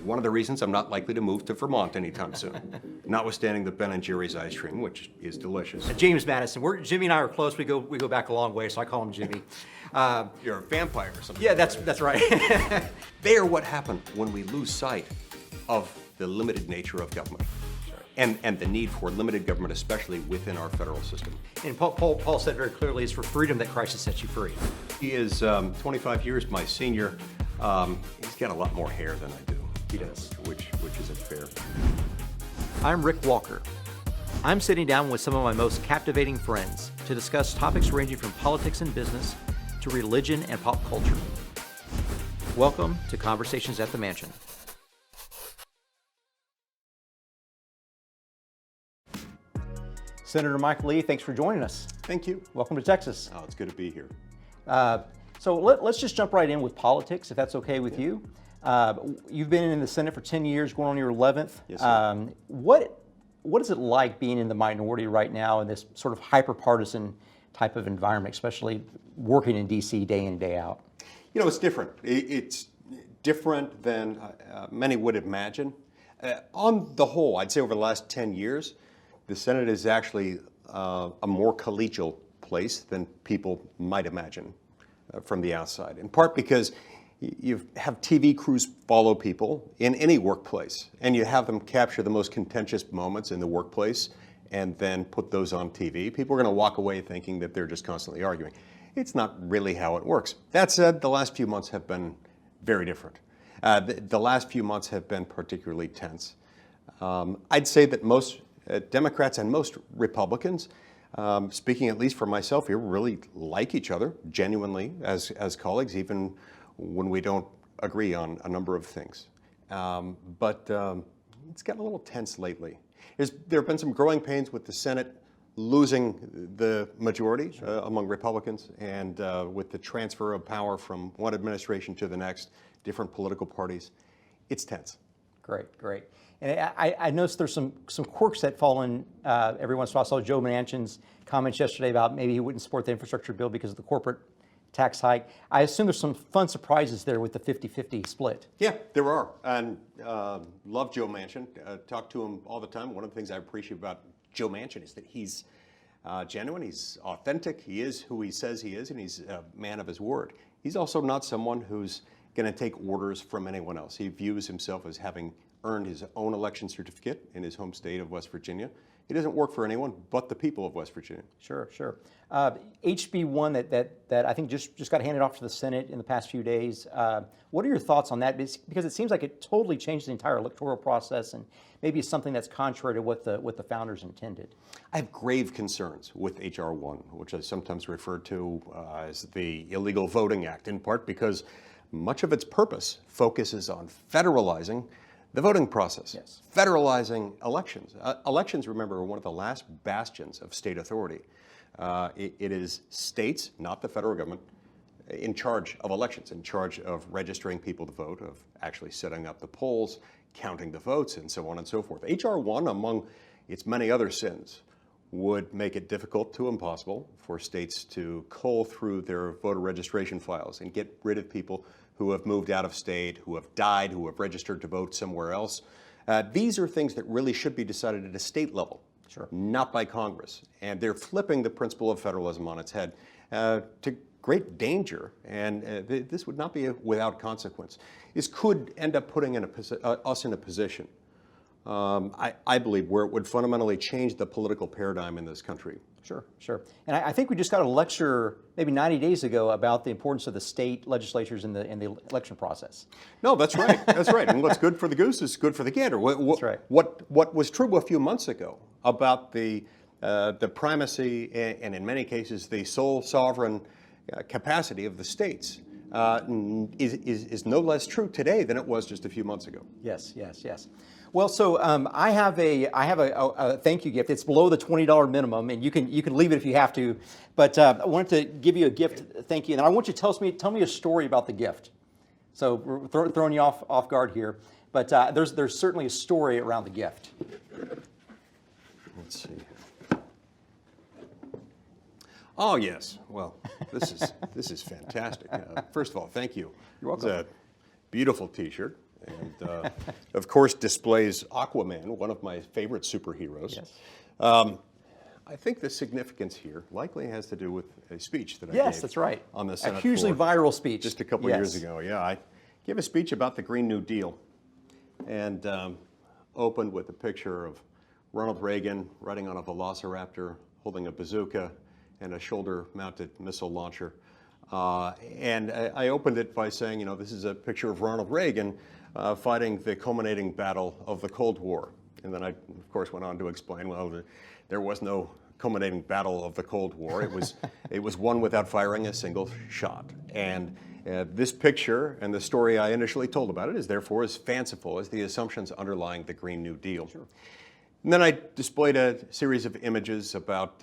One of the reasons I'm not likely to move to Vermont anytime soon, notwithstanding the Ben & Jerry's ice cream, which is delicious. James Madison. Jimmy and I are close. We go back a long way, so I call him Jimmy. You're a vampire or something. Yeah, that's right. They are what happened when we lose sight of the limited nature of government. And the need for limited government, especially within our federal system. And Paul said very clearly, it's for freedom that Christ has set you free. He is 25 years my senior. He's got a lot more hair than I do. He does. Which isn't fair. I'm Rick Walker. I'm sitting down with some of my most captivating friends to discuss topics ranging from politics and business to religion and pop culture. Welcome to Conversations at the Mansion. Senator Mike Lee, thanks for joining us. Thank you. Welcome to Texas. Oh, it's good to be here. So let's just jump right in with politics, if that's okay with you. You've been in the Senate for 10 years, going on your 11th. Yes, sir. What is it like being in the minority right now in this sort of hyper-partisan type of environment, especially working in D.C. day in, day out? You know, it's different. It's different than many would imagine. On the whole, I'd say over the last 10 years, the Senate is actually a more collegial place than people might imagine from the outside, in part because you have TV crews follow people in any workplace, and you have them capture the most contentious moments in the workplace and then put those on TV. People are going to walk away thinking that they're just constantly arguing. It's not really how it works. That said, the last few months have been very different. The last few months have been particularly tense. I'd say that most Democrats and most Republicans, speaking at least for myself here, really like each other genuinely as colleagues, even when we don't agree on a number of things. But it's gotten a little tense lately. There have been some growing pains with the Senate losing the majority among Republicans, and with the transfer of power from one administration to the next, different political parties. It's tense. Great. And I noticed there's some quirks that fall in every once in a while. I saw Joe Manchin's comments yesterday about maybe he wouldn't support the infrastructure bill because of the corporate tax hike. I assume there's some fun surprises there with the 50-50 split. Yeah, there are. And love Joe Manchin. Talk to him all the time. One of the things I appreciate about Joe Manchin is that he's genuine, he's authentic, he is who he says he is, and he's a man of his word. He's also not someone who's going to take orders from anyone else. He views himself as having earned his own election certificate in his home state of West Virginia. He doesn't work for anyone but the people of West Virginia. Sure. HB 1 that I think just got handed off to the Senate in the past few days. What are your thoughts on that? Because it seems like it totally changed the entire electoral process, and maybe it's something that's contrary to what the founders intended. I have grave concerns with H.R. 1, which I sometimes refer to as the Illegal Voting Act, in part because much of its purpose focuses on federalizing the voting process, yes. Federalizing elections. Elections, remember, are one of the last bastions of state authority. It is states, not the federal government, in charge of elections, in charge of registering people to vote, of actually setting up the polls, counting the votes, and so on and so forth. H.R. 1, among its many other sins, would make it difficult to impossible for states to cull through their voter registration files and get rid of people who have moved out of state, who have died, who have registered to vote somewhere else. These are things that really should be decided at a state level, sure, not by Congress. And they're flipping the principle of federalism on its head to great danger, and this would not be without consequence. This could end up putting us in a position, I believe, where it would fundamentally change the political paradigm in this country. Sure. And I think we just got a lecture maybe 90 days ago about the importance of the state legislatures in the election process. No, that's right. That's right. And what's good for the goose is good for the gander. That's right. What was true a few months ago about the primacy and in many cases the sole sovereign capacity of the states is no less true today than it was just a few months ago. Yes. Well, so I have a thank you gift. It's below the $20 minimum, and you can leave it if you have to. But I wanted to give you a gift, thank you, and I want you to tell me a story about the gift. So we're throwing you off guard here, but there's certainly a story around the gift. Let's see. Oh yes. Well, this is fantastic. First of all, thank you. You're welcome. It's a beautiful T-shirt. and of course displays Aquaman, one of my favorite superheroes. Yes. I think the significance here likely has to do with a speech that I Yes, gave that's right. on the Senate A hugely floor viral speech. just a couple of years ago. Yeah, I gave a speech about the Green New Deal, and opened with a picture of Ronald Reagan riding on a velociraptor, holding a bazooka and a shoulder-mounted missile launcher. And I opened it by saying, you know, this is a picture of Ronald Reagan fighting the culminating battle of the Cold War. And then I, of course, went on to explain, well, there was no culminating battle of the Cold War. It was won without firing a single shot. And this picture and the story I initially told about it is therefore as fanciful as the assumptions underlying the Green New Deal. Sure. And then I displayed a series of images about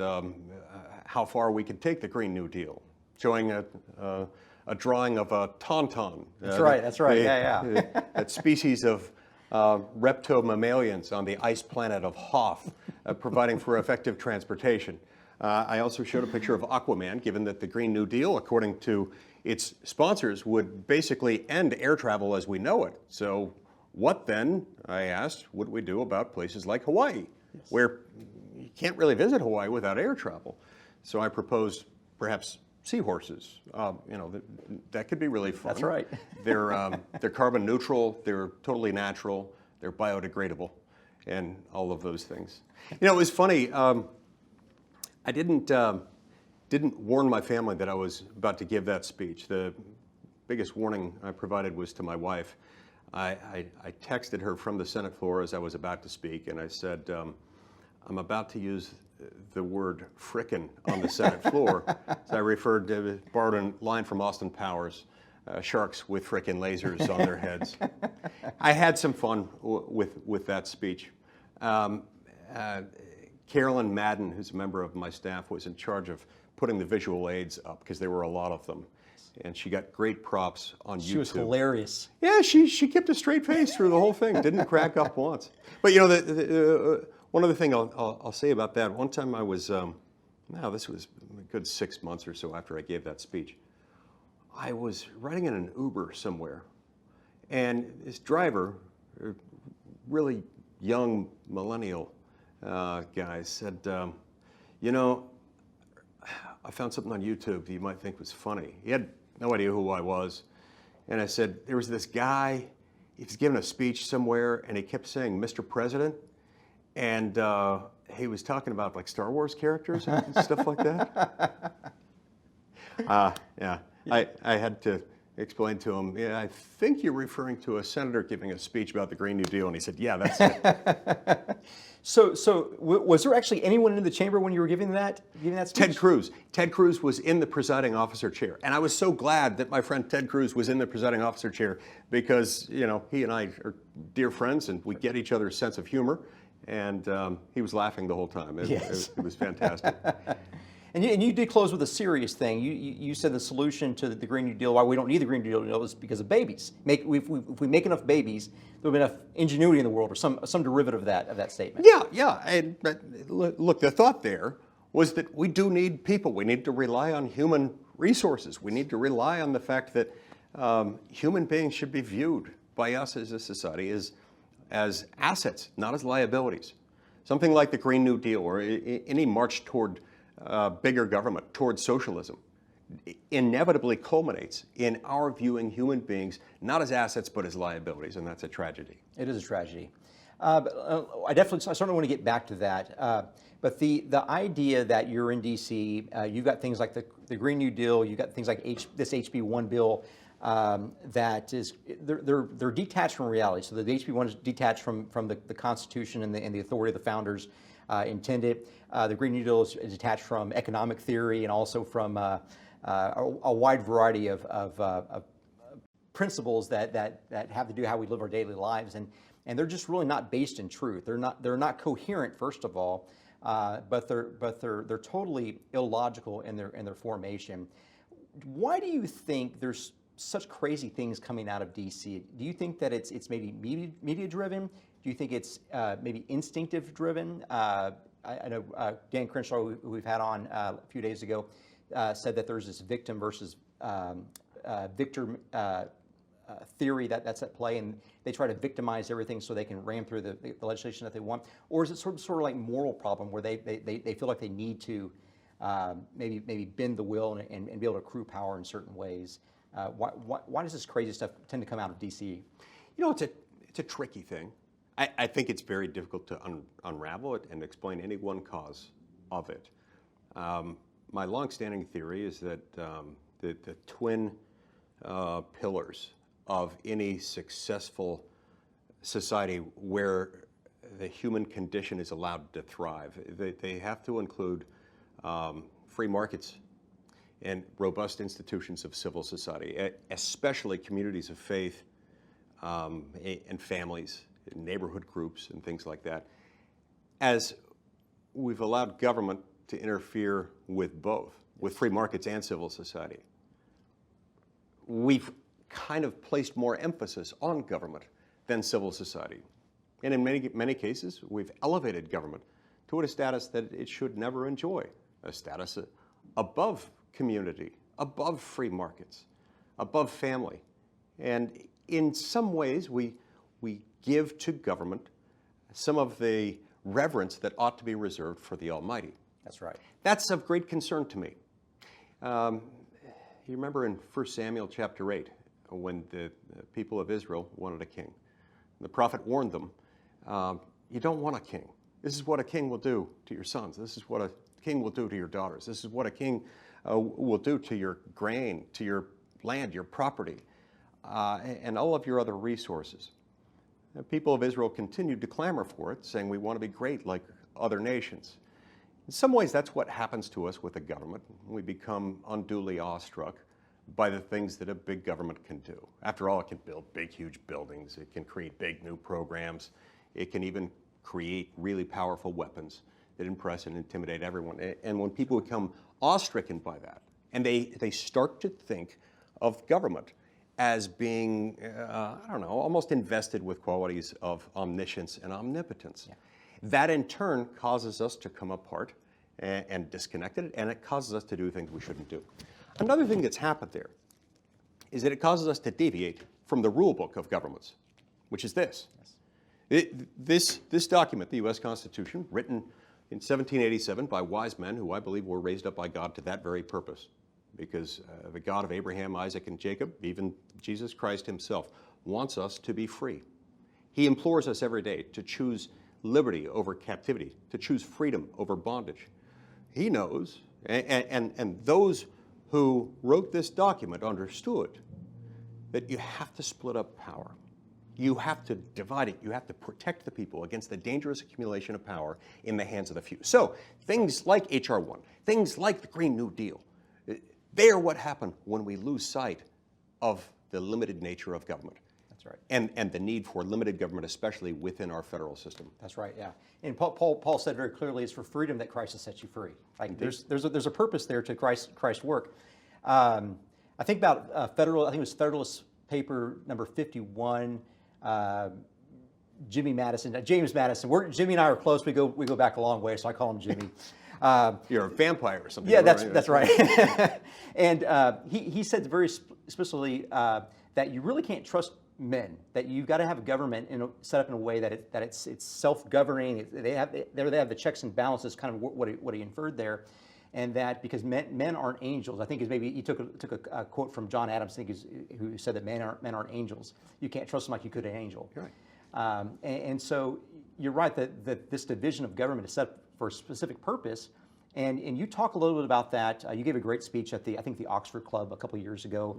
how far we could take the Green New Deal, showing a drawing of a tauntaun. That's right, that's right, yeah. That species of reptomammalians on the ice planet of Hoth, providing for effective transportation. I also showed a picture of Aquaman, given that the Green New Deal, according to its sponsors, would basically end air travel as we know it. So what then, I asked, would we do about places like Hawaii, where you can't really visit Hawaii without air travel? So I proposed perhaps seahorses. You know, that could be really fun. That's right. They're carbon neutral, they're totally natural, they're biodegradable, and all of those things. You know, it was funny. I didn't warn my family that I was about to give that speech. The biggest warning I provided was to my wife. I texted her from the Senate floor as I was about to speak, and I said, I'm about to use the word frickin' on the Senate floor. So I borrowed a line from Austin Powers, sharks with frickin' lasers on their heads. I had some fun with that speech. Carolyn Madden, who's a member of my staff, was in charge of putting the visual aids up because there were a lot of them. And she got great props on YouTube. She was hilarious. Yeah, she kept a straight face through the whole thing. Didn't crack up once. But you know, one other thing I'll say about that. One time I was, this was a good 6 months or so after I gave that speech. I was riding in an Uber somewhere, and this driver, a really young millennial guy, said, you know, I found something on YouTube that you might think was funny. He had no idea who I was. And I said, there was this guy, he was giving a speech somewhere, and he kept saying, Mr. President. And he was talking about like Star Wars characters and stuff like that. Yeah, I had to explain to him, yeah, I think you're referring to a senator giving a speech about the Green New Deal. And he said, yeah, that's it. So was there actually anyone in the chamber when you were giving that speech? Ted Cruz. Ted Cruz was in the presiding officer chair. And I was so glad that my friend Ted Cruz was in the presiding officer chair because, you know, he and I are dear friends and we get each other's sense of humor. And he was laughing the whole time. It was fantastic. And you did close with a serious thing. You said the solution to the Green New Deal, why we don't need the Green New Deal, is because of babies. If we make enough babies, there'll be enough ingenuity in the world, or some derivative of that statement. Yeah. And look, the thought there was that we do need people. We need to rely on human resources. We need to rely on the fact that human beings should be viewed by us as a society as assets, not as liabilities. Something like the Green New Deal or any march toward bigger government, toward socialism, inevitably culminates in our viewing human beings not as assets but as liabilities, and that's a tragedy. It is a tragedy. I certainly want to get back to that. But the idea that you're in D.C., you've got things like the Green New Deal, you've got things like this HB1 bill that is they're detached from reality. So the HB1 is detached from the Constitution and the authority of the founders intended. The Green New Deal is detached from economic theory and also from a wide variety of principles that have to do how we live our daily lives, and they're just really not based in truth. They're not coherent, first of all, but they're totally illogical in their formation. Why do you think there's such crazy things coming out of DC? Do you think that it's maybe media driven? Do you think it's maybe instinctive driven? I know Dan Crenshaw, who we've had on a few days ago, said that there's this victim versus victor theory that's at play, and they try to victimize everything so they can ram through the legislation that they want? Or is it sort of like moral problem where they feel like they need to maybe bend the will and be able to accrue power in certain ways? Why does this crazy stuff tend to come out of D.C.? It's a tricky thing. I think it's very difficult to unravel it and explain any one cause of it. My longstanding theory is that the twin pillars of any successful society where the human condition is allowed to thrive, they have to include free markets and robust institutions of civil society, especially communities of faith and families, neighborhood groups, and things like that. As we've allowed government to interfere with both, with free markets and civil society, we've kind of placed more emphasis on government than civil society. And in many cases, we've elevated government to a status that it should never enjoy, a status above community, above free markets, above family. And in some ways, we give to government some of the reverence that ought to be reserved for the Almighty. That's right. That's of great concern to me. You remember in 1 Samuel chapter 8, when the people of Israel wanted a king. The prophet warned them, you don't want a king. This is what a king will do to your sons. This is what a king will do to your daughters. This is what a king will do to your grain, to your land, your property, and all of your other resources. The people of Israel continued to clamor for it, saying, we want to be great like other nations. In some ways, that's what happens to us with the government. We become unduly awestruck by the things that a big government can do. After all, it can build big, huge buildings. It can create big new programs. It can even create really powerful weapons that impress and intimidate everyone. And when people become awestricken by that, and they start to think of government as being, almost invested with qualities of omniscience and omnipotence. Yeah. That in turn causes us to come apart and disconnected, and it causes us to do things we shouldn't do. Another thing that's happened there is that it causes us to deviate from the rule book of governments, which is this. Yes. This document, the U.S. Constitution, written in 1787 by wise men who I believe were raised up by God to that very purpose, because the God of Abraham, Isaac, and Jacob, even Jesus Christ himself, wants us to be free. He implores us every day to choose liberty over captivity, to choose freedom over bondage. He knows, and those who wrote this document understood that you have to split up power. You have to divide it. You have to protect the people against the dangerous accumulation of power in the hands of the few. So things like H.R. 1, things like the Green New Deal, they are what happen when we lose sight of the limited nature of government. That's right. And the need for limited government, especially within our federal system. That's right, yeah. And Paul said very clearly, it's for freedom that Christ has set you free. Like there's a purpose there to Christ's work. I think about I think it was Federalist paper number 51, James Madison. Jimmy and I are close. We go back a long way, so I call him Jimmy. You're a vampire or something. Yeah, that's right. And he said very explicitly that you really can't trust men. That you've got to have a government set up in a way that it's self-governing. They have the checks and balances, kind of what he inferred there, and that because men aren't angels. I think is maybe he took a quote from John Adams, I think, who said that men aren't angels. You can't trust them like you could an angel. Right. And so you're right that this division of government is set up for a specific purpose. And you talk a little bit about that. You gave a great speech at the Oxford Club a couple of years ago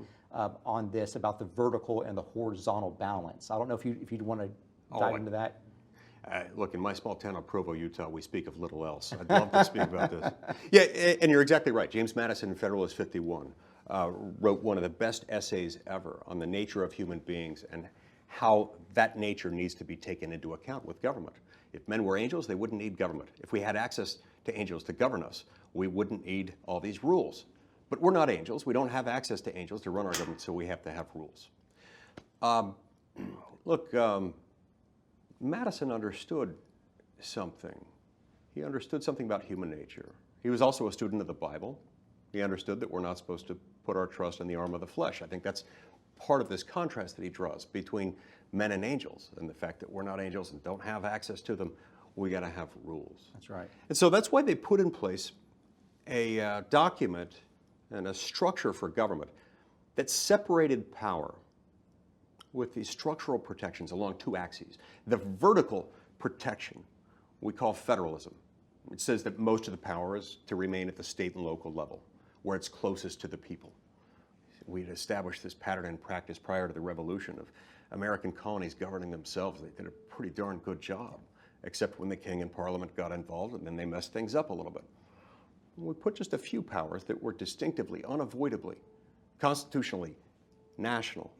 on this, about the vertical and the horizontal balance. I don't know if you'd want to dive into that. Look, in my small town of Provo, Utah, we speak of little else. I'd love to speak about this. Yeah, and you're exactly right. James Madison in Federalist 51 wrote one of the best essays ever on the nature of human beings and how that nature needs to be taken into account with government. If men were angels, they wouldn't need government. If we had access to angels to govern us, we wouldn't need all these rules. But we're not angels. We don't have access to angels to run our government, so we have to have rules. Look, Madison understood something. He understood something about human nature. He was also a student of the Bible. He understood that we're not supposed to put our trust in the arm of the flesh. I think that's part of this contrast that he draws between men and angels, and the fact that we're not angels and don't have access to them. We got to have rules. That's right. And so that's why they put in place a document and a structure for government that separated power with these structural protections along two axes. The vertical protection we call federalism. It says that most of the power is to remain at the state and local level, where it's closest to the people. We'd established this pattern in practice prior to the revolution of American colonies governing themselves. They did a pretty darn good job, except when the king and parliament got involved, and then they messed things up a little bit. We put just a few powers that were distinctively, unavoidably, constitutionally national.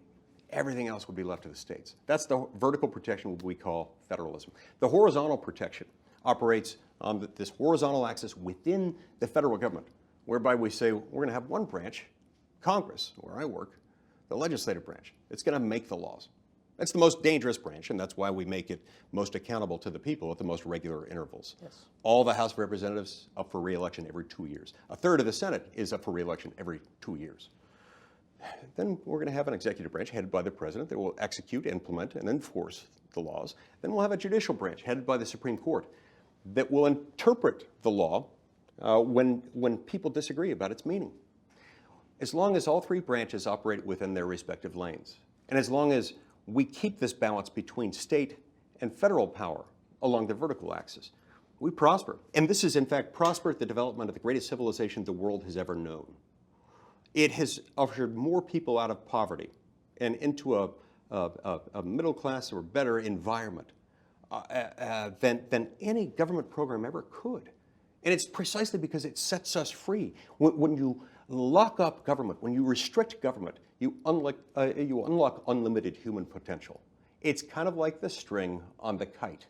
Everything else would be left to the states. That's the vertical protection we call federalism. The horizontal protection operates on this horizontal axis within the federal government, whereby we say we're going to have one branch, Congress, where I work, the legislative branch. It's going to make the laws. That's the most dangerous branch, and that's why we make it most accountable to the people at the most regular intervals. Yes. All the House of Representatives up for re-election every 2 years. A third of the Senate is up for re-election every 2 years. Then we're going to have an executive branch headed by the president that will execute, implement, and enforce the laws. Then we'll have a judicial branch headed by the Supreme Court that will interpret the law when people disagree about its meaning. As long as all three branches operate within their respective lanes, and as long as we keep this balance between state and federal power along the vertical axis, we prosper. And this has, in fact, prospered the development of the greatest civilization the world has ever known. It has ushered more people out of poverty and into a middle class or better environment than any government program ever could. And it's precisely because it sets us free. When you lock up government, when you restrict government, you unlock unlimited human potential. It's kind of like the string on the kite.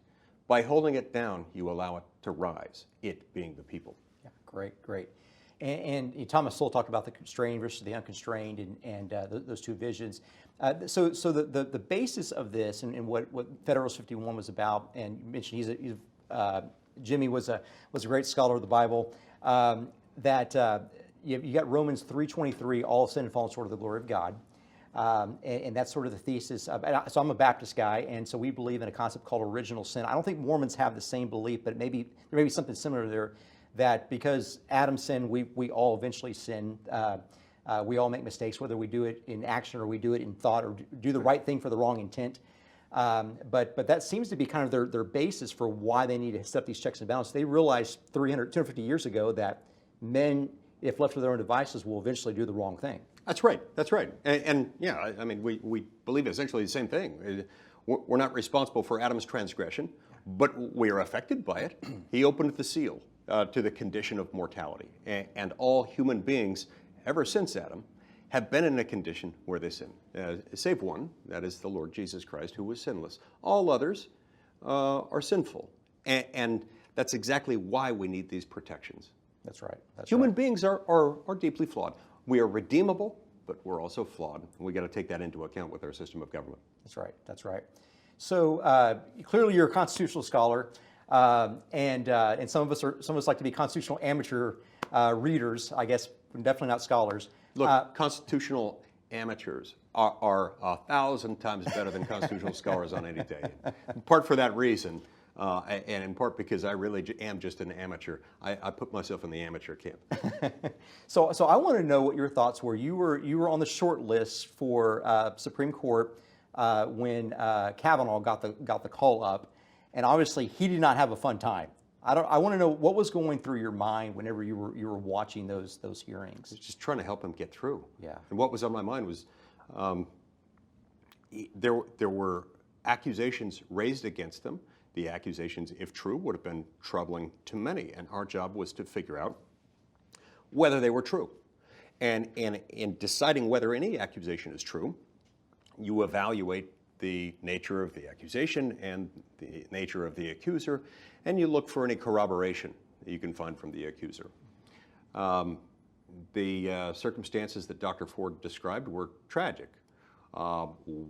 By holding it down, you allow it to rise, it being the people. Yeah, great, great. And Thomas Sowell talked about the constrained versus the unconstrained and those two visions. So the basis of this and what Federalist 51 was about, and you mentioned Jimmy was a great scholar of the Bible, you got Romans 3:23, all sin and fall short of the glory of God. And that's sort of the thesis. So I'm a Baptist guy, and so we believe in a concept called original sin. I don't think Mormons have the same belief, but there may be something similar there, that because Adam sinned, we all eventually sin. We all make mistakes, whether we do it in action or we do it in thought or do the right thing for the wrong intent. But that seems to be kind of their basis for why they need to set up these checks and balances. They realized 250 years ago that men, if left to their own devices, will eventually do the wrong thing. That's right. That's right. And yeah, I mean, we believe essentially the same thing. We're not responsible for Adam's transgression, but we are affected by it. He opened the seal to the condition of mortality. And all human beings, ever since Adam, have been in a condition where they sin, save one, that is the Lord Jesus Christ, who was sinless. All others are sinful. And that's exactly why we need these protections. That's right. Human beings are deeply flawed. We are redeemable, but we're also flawed. And we got to take that into account with our system of government. That's right. That's right. So clearly, you're a constitutional scholar, and some of us like to be constitutional amateur readers. I guess definitely not scholars. Look, constitutional amateurs are 1,000 times better than constitutional scholars on any day. In part for that reason, and in part because I really am just an amateur. I put myself in the amateur camp. So I want to know what your thoughts were. You were on the short list for Supreme Court when Kavanaugh got the call up, and obviously he did not have a fun time. I want to know what was going through your mind whenever you were watching those hearings. Just trying to help him get through. Yeah. And what was on my mind was there were accusations raised against them. The accusations, if true, would have been troubling to many, and our job was to figure out whether they were true. And in deciding whether any accusation is true, you evaluate the nature of the accusation and the nature of the accuser, and you look for any corroboration that you can find from the accuser. The circumstances that Dr. Ford described were tragic.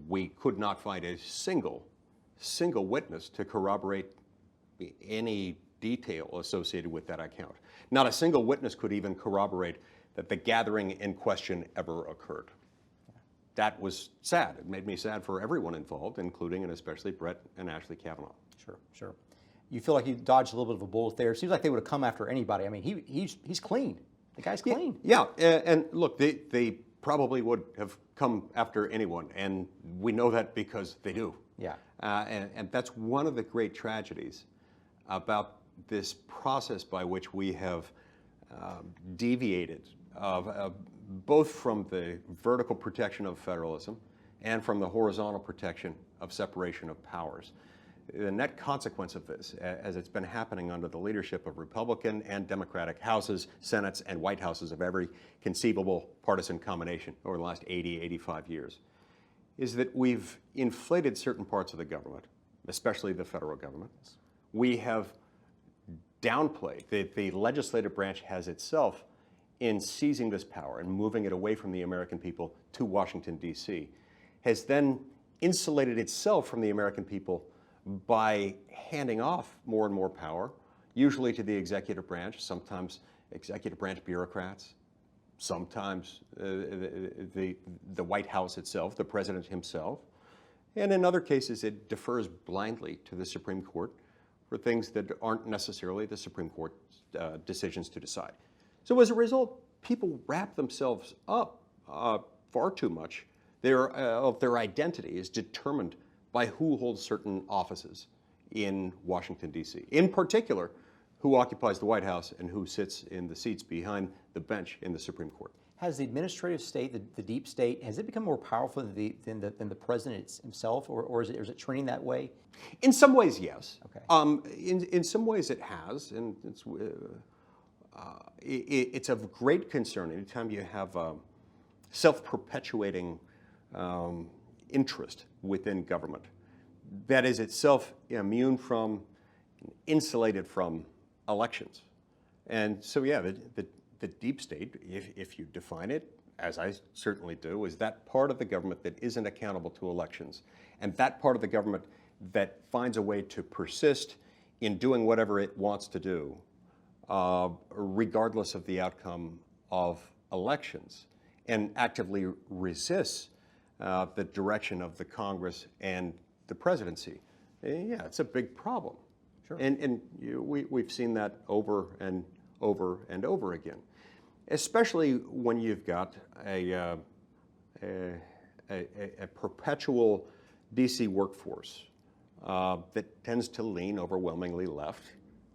We could not find a single witness to corroborate any detail associated with that account. Not a single witness could even corroborate that the gathering in question ever occurred. that was sad. It made me sad for everyone involved, including and especially Brett and Ashley Kavanaugh. Sure, sure. You feel like you dodged a little bit of a bullet there. It seems like they would have come after anybody. I mean, he's clean. The guy's clean. Yeah, and look, they probably would have come after anyone, and we know that because they do. Yeah. And that's one of the great tragedies about this process by which we have deviated both from the vertical protection of federalism and from the horizontal protection of separation of powers. The net consequence of this, as it's been happening under the leadership of Republican and Democratic Houses, Senates, and White Houses of every conceivable partisan combination over the last 80, 85 years, is that we've inflated certain parts of the government, especially the federal government. We have downplayed, the legislative branch has itself, in seizing this power and moving it away from the American people to Washington, D.C., has then insulated itself from the American people by handing off more and more power, usually to the executive branch, sometimes executive branch bureaucrats, sometimes the White House itself, the president himself, and in other cases it defers blindly to the Supreme Court for things that aren't necessarily the Supreme Court's decisions to decide. So as a result, people wrap themselves up far too much. Their identity is determined by who holds certain offices in Washington, D.C. In particular, who occupies the White House and who sits in the seats behind the bench in the Supreme Court. Has the administrative state, the deep state, has it become more powerful than the president himself, or is it trending that way? In some ways, yes. Okay. In some ways, it has, and it's of great concern anytime you have a self-perpetuating interest within government that is itself immune from, insulated from elections. And so, yeah, the deep state, if you define it, as I certainly do, is that part of the government that isn't accountable to elections, and that part of the government that finds a way to persist in doing whatever it wants to do, regardless of the outcome of elections, and actively resists the direction of the Congress and the presidency. Yeah, it's a big problem. Sure. And we've seen that over and over and over again, especially when you've got a perpetual DC workforce that tends to lean overwhelmingly left.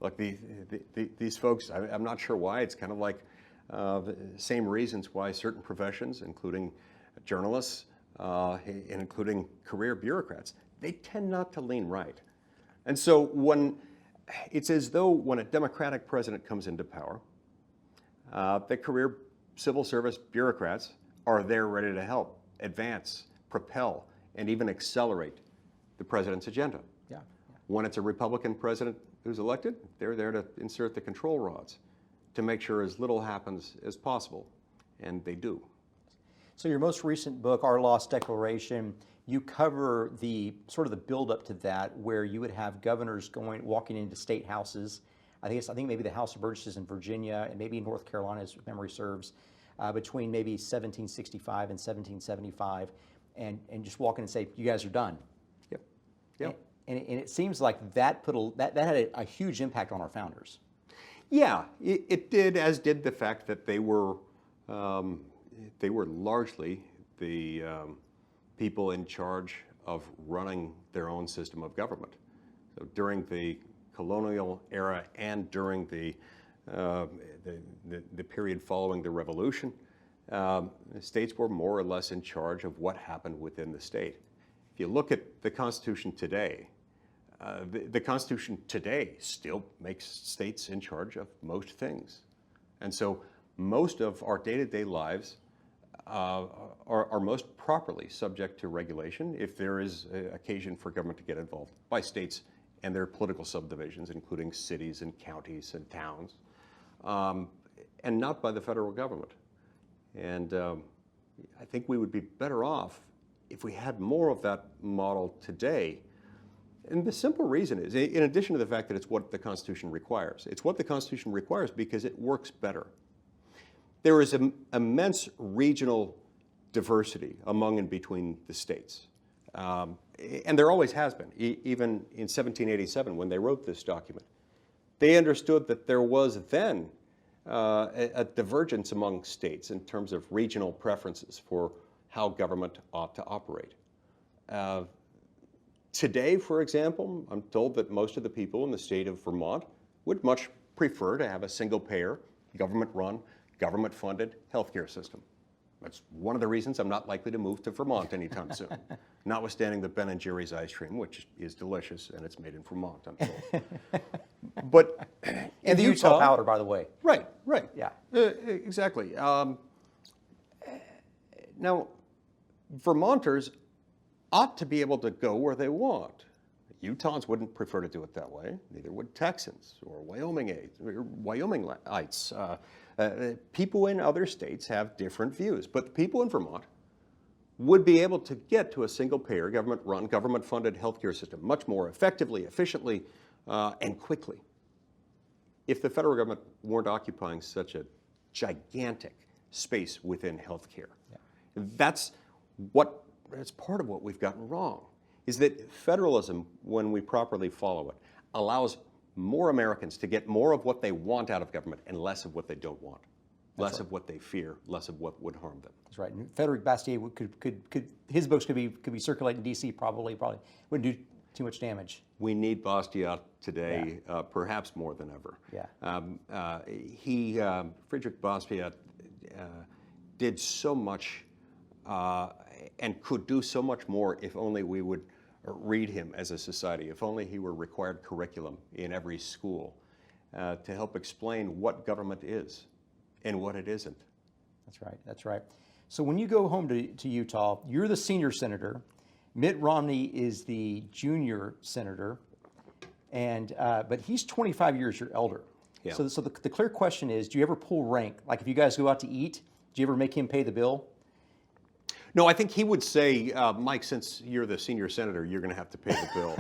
Like these folks, I'm not sure why. It's kind of like the same reasons why certain professions, including journalists and including career bureaucrats, they tend not to lean right. And so it's as though when a Democratic president comes into power, the career civil service bureaucrats are there ready to help, advance, propel, and even accelerate the president's agenda. Yeah. When it's a Republican president who's elected, they're there to insert the control rods to make sure as little happens as possible, and they do. So your most recent book, Our Lost Declaration, you cover the sort of the build-up to that, where you would have governors walking into state houses. I think maybe the House of Burgesses in Virginia and maybe North Carolina, as memory serves, between maybe 1765 and 1775, and just walk in and say, "You guys are done." Yep. Yep. And it seems like that had a huge impact on our founders. Yeah, it did, as did the fact that they were largely the people in charge of running their own system of government. So during the colonial era and during the period following the Revolution, the states were more or less in charge of what happened within the state. If you look at the Constitution today, the Constitution today still makes states in charge of most things. And so most of our day-to-day lives are most properly subject to regulation if there is occasion for government to get involved by states and their political subdivisions, including cities and counties and towns, and not by the federal government. And I think we would be better off if we had more of that model today. And the simple reason is, in addition to the fact that it's what the Constitution requires, it's what the Constitution requires because it works better. There is immense regional diversity among and between the states. And there always has been, even in 1787 when they wrote this document. They understood that there was then a divergence among states in terms of regional preferences for how government ought to operate. Today, for example, I'm told that most of the people in the state of Vermont would much prefer to have a single-payer, government-run, government-funded healthcare system. That's one of the reasons I'm not likely to move to Vermont anytime soon, notwithstanding the Ben & Jerry's ice cream, which is delicious, and it's made in Vermont, I'm told. But And the Utah powder, by the way. Right. Yeah. Exactly. Now, Vermonters ought to be able to go where they want. Utahns wouldn't prefer to do it that way. Neither would Texans or Wyomingites. People in other states have different views, but the people in Vermont would be able to get to a single-payer, government-run, government-funded healthcare system much more effectively, efficiently, and quickly if the federal government weren't occupying such a gigantic space within healthcare. Yeah. That's part of what we've gotten wrong, is that federalism, when we properly follow it, allows more Americans to get more of what they want out of government and less of what they don't want, less of what they fear, less of what would harm them. That's right. And Frederick Bastiat could his books could be circulated in D.C. probably wouldn't do too much damage. We need Bastiat today, perhaps more than ever. Yeah. Friedrich Bastiat, did so much and could do so much more if only we would read him as a society, if only he were required curriculum in every school to help explain what government is and what it isn't. That's right. So when you go home to Utah, you're the senior senator. Mitt Romney is the junior senator, and but he's 25 years your elder. Yeah. So the clear question is, do you ever pull rank? Like if you guys go out to eat, do you ever make him pay the bill? No, I think he would say, Mike, since you're the senior senator, you're going to have to pay the bill.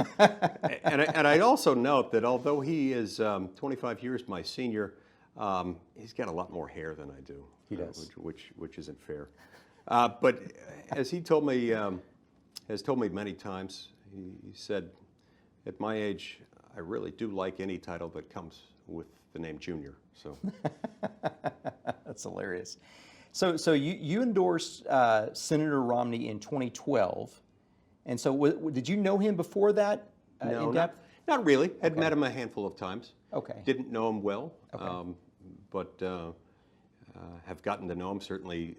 and I'd also note that although he is 25 years my senior, he's got a lot more hair than I do. He does. Which isn't fair. But as he told me, has told me many times, he said, at my age, I really do like any title that comes with the name Junior. So That's hilarious. So you endorsed Senator Romney in 2012, and so did you know him before that no, in depth? Not really. Had met him a handful of times. Okay. Didn't know him well, Okay. but have gotten to know him certainly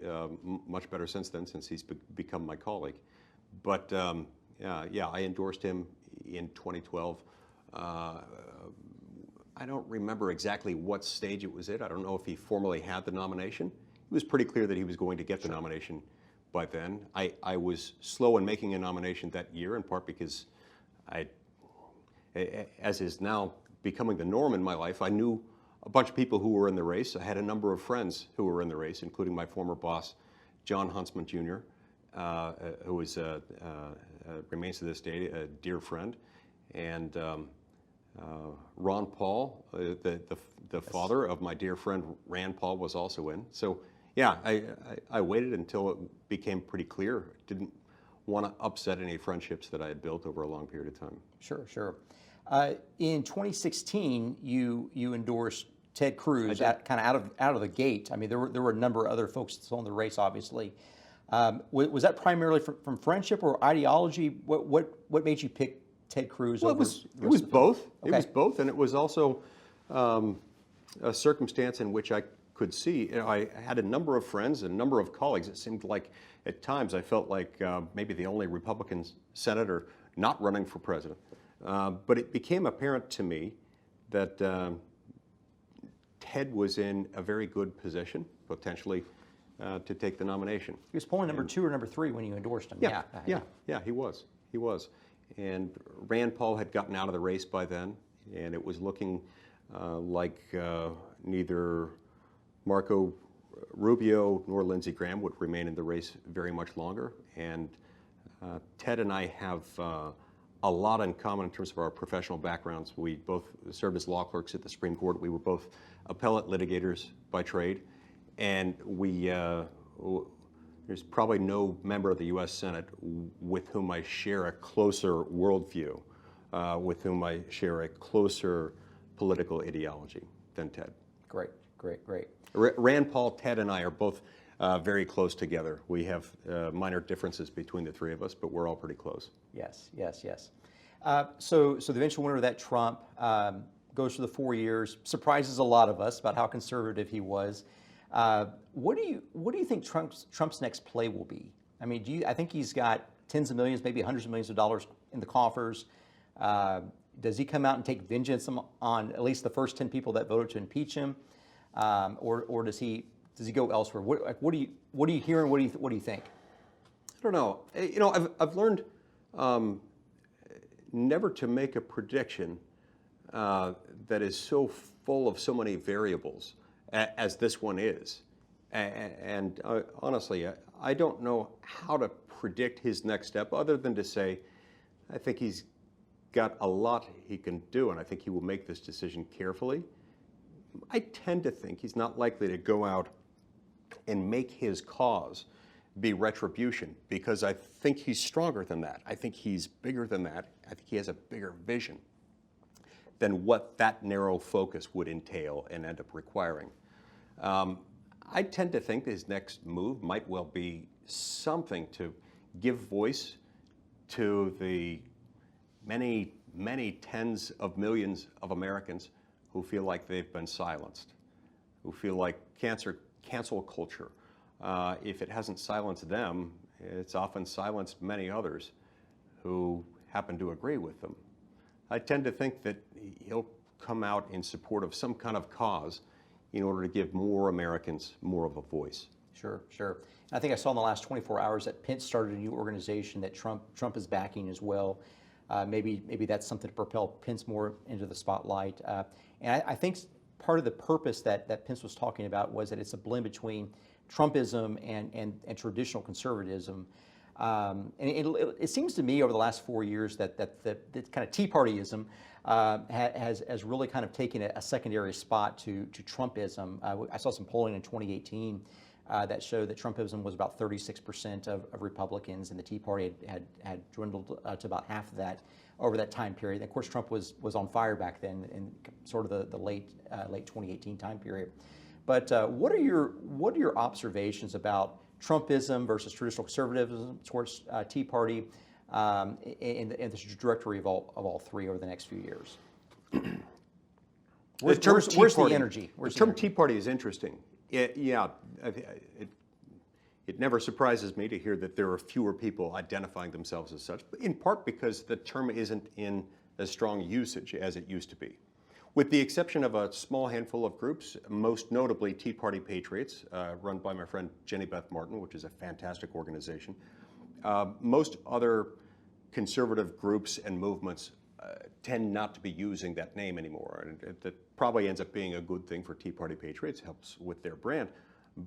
much better since then, since he's become my colleague. But yeah, I endorsed him in 2012. I don't remember exactly what stage it was at. I don't know if he formally had the nomination. It was pretty clear that he was going to get the nomination by then. I was slow in making a nomination that year, in part because as is now becoming the norm in my life, I knew a bunch of people who were in the race. I had a number of friends who were in the race, including my former boss, John Huntsman Jr., who is remains to this day a dear friend, and Ron Paul, the father of my dear friend Rand Paul, was also in. So yeah, I waited until it became pretty clear. Didn't want to upset any friendships that I had built over a long period of time. Sure. In 2016, you endorsed Ted Cruz kind of out of the gate. I mean, there were a number of other folks still in the race, obviously. Was that primarily from friendship or ideology? What made you pick Ted Cruz? Well, it was both. Okay. It was both, and it was also a circumstance in which I could see. I had a number of friends and a number of colleagues. It seemed like at times I felt like maybe the only Republican senator not running for president. But it became apparent to me that Ted was in a very good position, potentially, to take the nomination. He was polling number 2 or number 3 when you endorsed him. Yeah, he was. And Rand Paul had gotten out of the race by then, and it was looking like neither Marco Rubio nor Lindsey Graham would remain in the race very much longer. And Ted and I have a lot in common in terms of our professional backgrounds. We both served as law clerks at the Supreme Court. We were both appellate litigators by trade, and we There's probably no member of the U.S. Senate with whom I share a closer worldview, with whom I share a closer political ideology than Ted. Great, great, great. Rand Paul, Ted, and I are both very close together. We have minor differences between the three of us, but we're all pretty close. Yes, yes, yes. So the eventual winner of that, Trump, goes for the 4 years, surprises a lot of us about how conservative he was. What do you think Trump's next play will be? I mean, I think he's got tens of millions, maybe hundreds of millions of dollars in the coffers. Does he come out and take vengeance on at least the first 10 people that voted to impeach him, or does he go elsewhere? What are you hearing? What do you think? I don't know. You know, I've learned never to make a prediction that is so full of so many variables as this one is. And honestly, I don't know how to predict his next step other than to say, I think he's got a lot he can do, and I think he will make this decision carefully. I tend to think he's not likely to go out and make his cause be retribution, because I think he's stronger than that. I think he's bigger than that. I think he has a bigger vision than what that narrow focus would entail and end up requiring. I tend to think his next move might well be something to give voice to the many, many tens of millions of Americans who feel like they've been silenced, who feel like cancel culture, if it hasn't silenced them, it's often silenced many others who happen to agree with them. I tend to think that he'll come out in support of some kind of cause in order to give more Americans more of a voice. Sure, sure. I think I saw in the last 24 hours that Pence started a new organization that Trump is backing as well. Maybe that's something to propel Pence more into the spotlight. And I think part of the purpose that Pence was talking about was that it's a blend between Trumpism and traditional conservatism. And it seems to me over the last 4 years that kind of Tea Partyism has really kind of taken a secondary spot to Trumpism. I saw some polling in 2018 that showed that Trumpism was about 36% of Republicans, and the Tea Party had dwindled to about half of that over that time period. And of course, Trump was on fire back then in sort of the late 2018 time period. But what are your observations about Trumpism versus traditional conservatism towards Tea Party in the trajectory of all three over the next few years? Where's the energy? The term Tea Party is interesting. It never surprises me to hear that there are fewer people identifying themselves as such, in part because the term isn't in as strong usage as it used to be. With the exception of a small handful of groups, most notably Tea Party Patriots, run by my friend Jenny Beth Martin, which is a fantastic organization, most other conservative groups and movements tend not to be using that name anymore. And that probably ends up being a good thing for Tea Party Patriots, helps with their brand.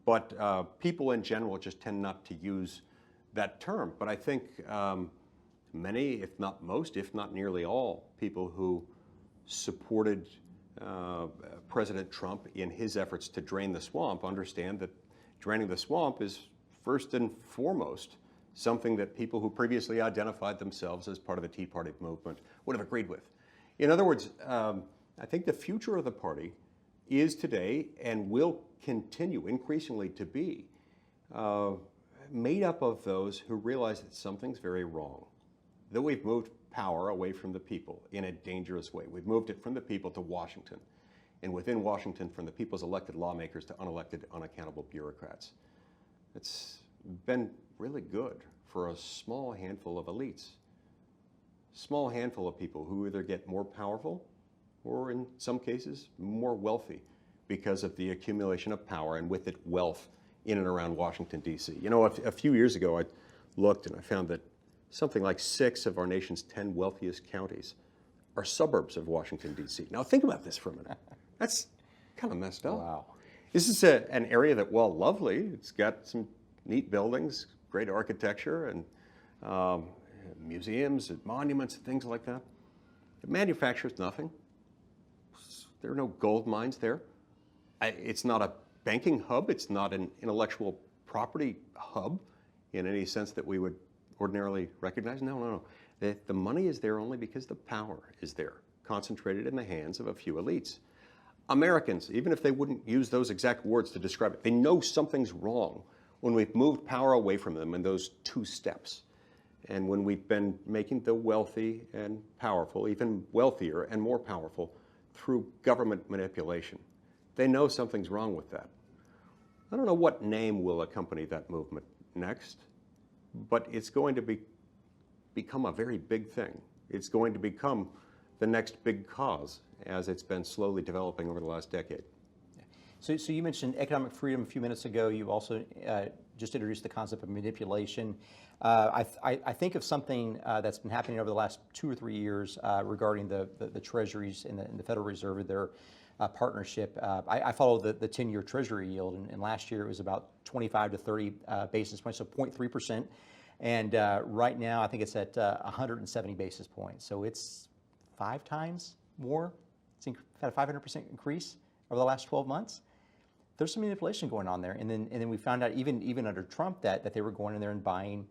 But people in general just tend not to use that term. But I think many, if not most, if not nearly all, people who supported President Trump in his efforts to drain the swamp understand that draining the swamp is first and foremost something that people who previously identified themselves as part of the Tea Party movement would have agreed with. In other words, I think the future of the party is today and will continue increasingly to be made up of those who realize that something's very wrong, that we've moved power away from the people in a dangerous way. We've moved it from the people to Washington, and within Washington from the people's elected lawmakers to unelected, unaccountable bureaucrats. It's been really good for a small handful of elites, small handful of people who either get more powerful or in some cases more wealthy because of the accumulation of power and with it wealth in and around Washington, D.C. You know, a few years ago I looked and I found that something like 6 of our nation's 10 wealthiest counties are suburbs of Washington, D.C. Now think about this for a minute. That's kind of messed up. Wow. This is an area that, while lovely, it's got some neat buildings, great architecture, and museums and monuments and things like that. It manufactures nothing. There are no gold mines there. It's not a banking hub. It's not an intellectual property hub in any sense that we would ordinarily recognize? No, no, no. The money is there only because the power is there, concentrated in the hands of a few elites. Americans, even if they wouldn't use those exact words to describe it, they know something's wrong when we've moved power away from them in those two steps. And when we've been making the wealthy and powerful even wealthier and more powerful through government manipulation. They know something's wrong with that. I don't know what name will accompany that movement next, but it's going to become a very big thing. It's going to become the next big cause as it's been slowly developing over the last decade. So you mentioned economic freedom a few minutes ago. You also just introduced the concept of manipulation. I think of something that's been happening over the last 2 or 3 years regarding the treasuries and the Federal Reserve, their partnership. I follow the 10-year treasury yield, and last year it was about 25 to 30 basis points, so 0.3%. And right now I think it's at 170 basis points. So it's 5 times more. It's had a 500% increase over the last 12 months. There's some manipulation going on there, and then we found out even under Trump that they were going in there and buying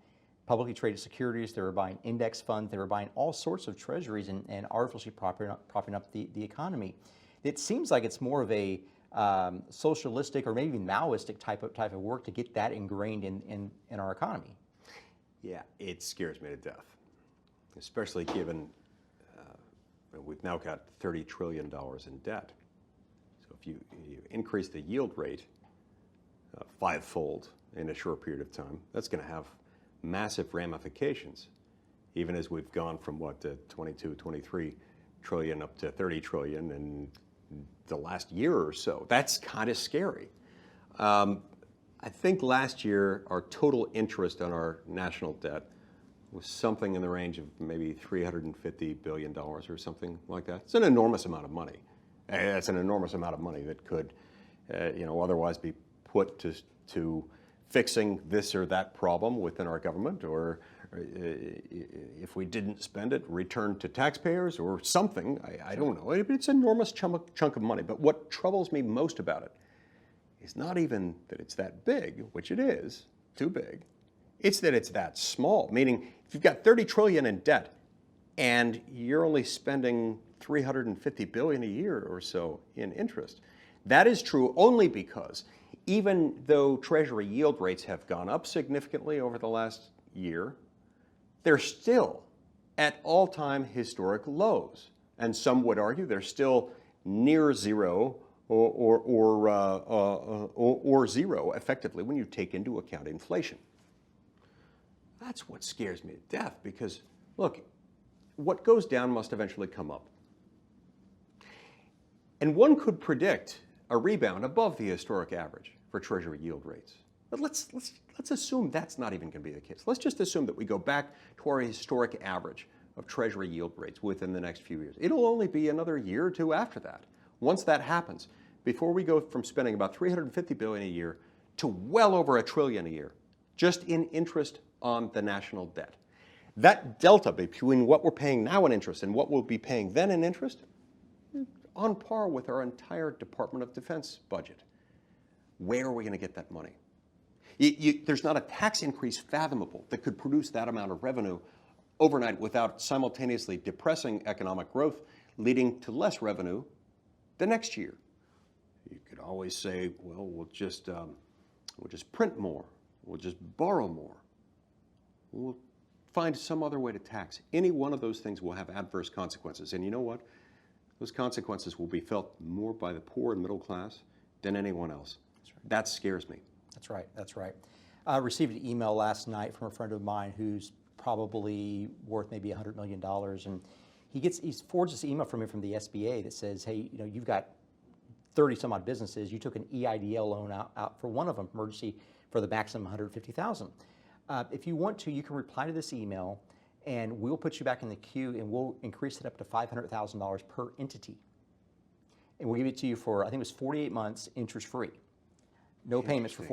publicly traded securities. They were buying index funds. They were buying all sorts of treasuries and artificially propping up the economy. It seems like it's more of a socialistic or maybe even Maoistic type of work to get that ingrained in our economy. Yeah, it scares me to death, especially given we've now got $30 trillion in debt. So if you increase the yield rate 5-fold in a short period of time, that's going to have massive ramifications, even as we've gone from 22, 23 trillion up to 30 trillion in the last year or so. That's kind of scary. I think last year our total interest on our national debt was something in the range of maybe $350 billion or something like that. It's an enormous amount of money. It's an enormous amount of money that could, otherwise be put to fixing this or that problem within our government, or if we didn't spend it, return to taxpayers or something. I don't know. It's an enormous chunk of money. But what troubles me most about it is not even that it's that big, which it is, too big. It's that it's that small, meaning if you've got 30 trillion in debt and you're only spending 350 billion a year or so in interest, that is true only because even though Treasury yield rates have gone up significantly over the last year, they're still at all-time historic lows. And some would argue they're still near zero or zero effectively when you take into account inflation. That's what scares me to death, because look, what goes down must eventually come up. And one could predict a rebound above the historic average for Treasury yield rates. But let's assume that's not even going to be the case. Let's just assume that we go back to our historic average of Treasury yield rates within the next few years. It'll only be another year or two after that. Once that happens, before we go from spending about $350 billion a year to well over $1 trillion a year, just in interest on the national debt. That delta between what we're paying now in interest and what we'll be paying then in interest, on par with our entire Department of Defense budget. Where are we going to get that money? There's not a tax increase fathomable that could produce that amount of revenue overnight without simultaneously depressing economic growth, leading to less revenue the next year. You could always say, well, we'll just print more. We'll just borrow more. We'll find some other way to tax. Any one of those things will have adverse consequences. And you know what? Those consequences will be felt more by the poor and middle class than anyone else. That's right. That scares me. That's right. That's right. I received an email last night from a friend of mine who's probably worth maybe $100 million, and he forwards this email from me from the SBA that says, hey, you've got 30 some odd businesses. You took an EIDL loan out for one of them, emergency, for the maximum $150,000. If you want to, you can reply to this email, and we'll put you back in the queue, and we'll increase it up to $500,000 per entity. And we'll give it to you for, I think it was 48 months, interest-free. No payments for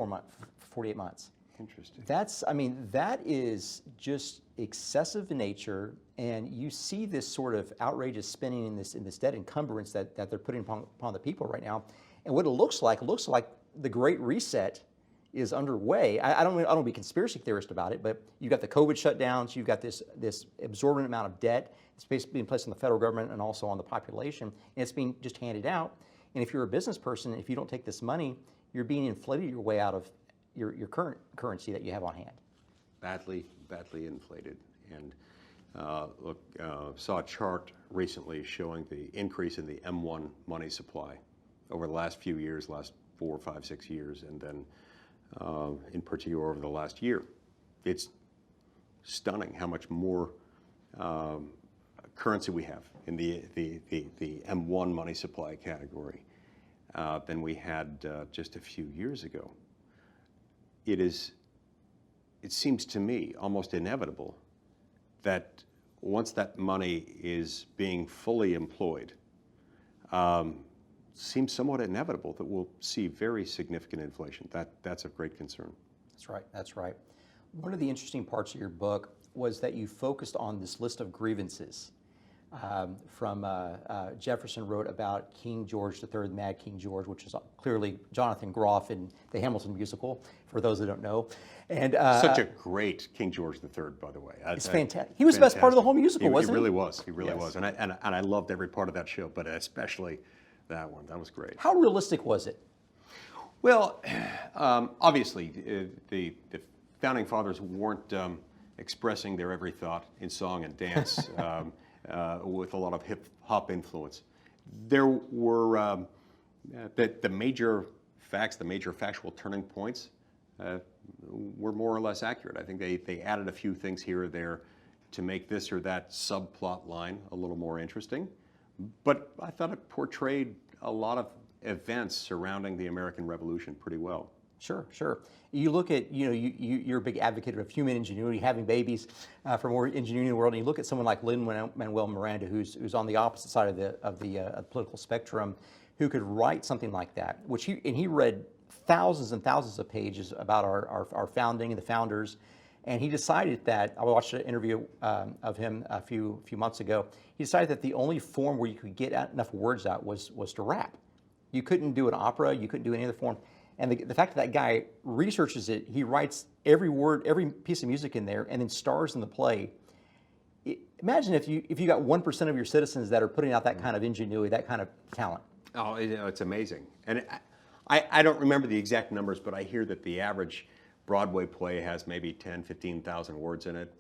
48 months. Interesting. That is just excessive in nature, and you see this sort of outrageous spending in this debt encumbrance that they're putting upon the people right now. And what it looks like the Great Reset is underway. I don't want to be a conspiracy theorist about it, but you've got the COVID shutdowns, you've got this absorbent amount of debt. It's basically being placed on the federal government and also on the population, and it's being just handed out. And if you're a business person, if you don't take this money, you're being inflated your way out of your current currency that you have on hand. Badly inflated. And look, saw a chart recently showing the increase in the M1 money supply over the last few years, last 4, 5, 6 years, and then in particular over the last year. It's stunning how much more currency we have in the M1 money supply category than we had just a few years ago. It seems to me almost inevitable that once that money is being fully employed, seems somewhat inevitable that we'll see very significant inflation. That's of great concern. That's right, that's right. One of the interesting parts of your book was that you focused on this list of grievances. Jefferson wrote about King George III, Mad King George, which is clearly Jonathan Groff in the Hamilton musical, for those that don't know. And such a great King George III, by the way. It's fantastic. He was the best part of the whole musical, wasn't he? He really was. He really was. And I loved every part of that show, but especially that one. That was great. How realistic was it? Well, obviously, the founding fathers weren't expressing their every thought in song and dance. With a lot of hip-hop influence. There were the major facts, the major factual turning points were more or less accurate. I think they added a few things here or there to make this or that subplot line a little more interesting. But I thought it portrayed a lot of events surrounding the American Revolution pretty well. Sure, sure. You look at, you're a big advocate of human ingenuity, having babies for more ingenuity in the world, and you look at someone like Lin-Manuel Miranda, who's on the opposite side of the political spectrum, who could write something like that, he read thousands and thousands of pages about our founding and the founders, and he decided that, I watched an interview of him a few months ago, he decided that the only form where you could get enough words out was to rap. You couldn't do an opera, you couldn't do any other form. And the fact that guy researches it, he writes every word, every piece of music in there, and then stars in the play. Imagine if you got 1% of your citizens that are putting out that kind of ingenuity, that kind of talent. Oh, it's amazing. And I don't remember the exact numbers, but I hear that the average Broadway play has maybe 10, 15,000 words in it.